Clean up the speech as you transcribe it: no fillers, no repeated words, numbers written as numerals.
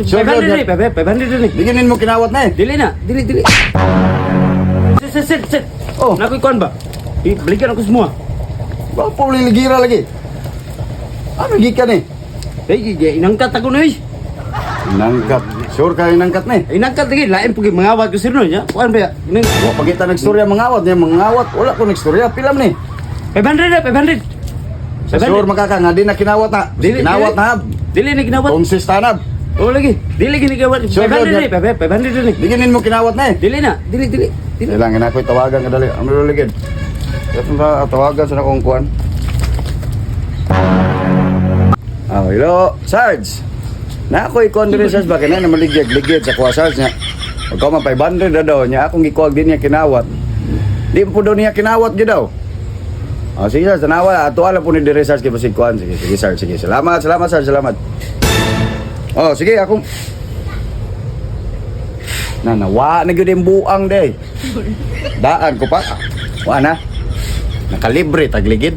Sure, 500 500 ni. Diginin mo kinawat na eh. Dili na, dili. Sit. Oh. Nakoy kon ba? Balikan ako semua. Ba po ligira lagi. Ano gikan eh? Inangkat ako na eh. Nangkat. Sure ka nangkat na eh. Inangkat lagi, lain pagi mengawat ko sino nya. Kuan ba? Ning Wa pagita nagstorya mangawat niya, mangawat. Wala ko nagstorya. Pilam ni. 500. Sa sure makaka nga di na kinawat na. Kinawat na. Dili ni ginawat. Tonsis tanab. Oh lagi. Dili gini gawat. Sure, 500 ni. Diginin mo kinawat na eh. Dili na, dili. Kailangan ako'y tawagan kadali. Ano ligid? Ito na tawagan sa akong kuan. Hello, Sarge. Na ako'y kuan diri Sarge ba kaya na maligid sa kuha Sarge niya. Pagka man 500 na daw niya akong gikuwag din niya kinawat. Di po daw niya kinawat gyud daw. Sige Sarge, tanawa ato ala po ni diri Sarge kay basig kuan. Sige Sarge, sige. Salamat Sarge, salamat. Sige akong nawa na gyud yung buang day. Daan ko pa. Wa na. Nakalibre tagligid.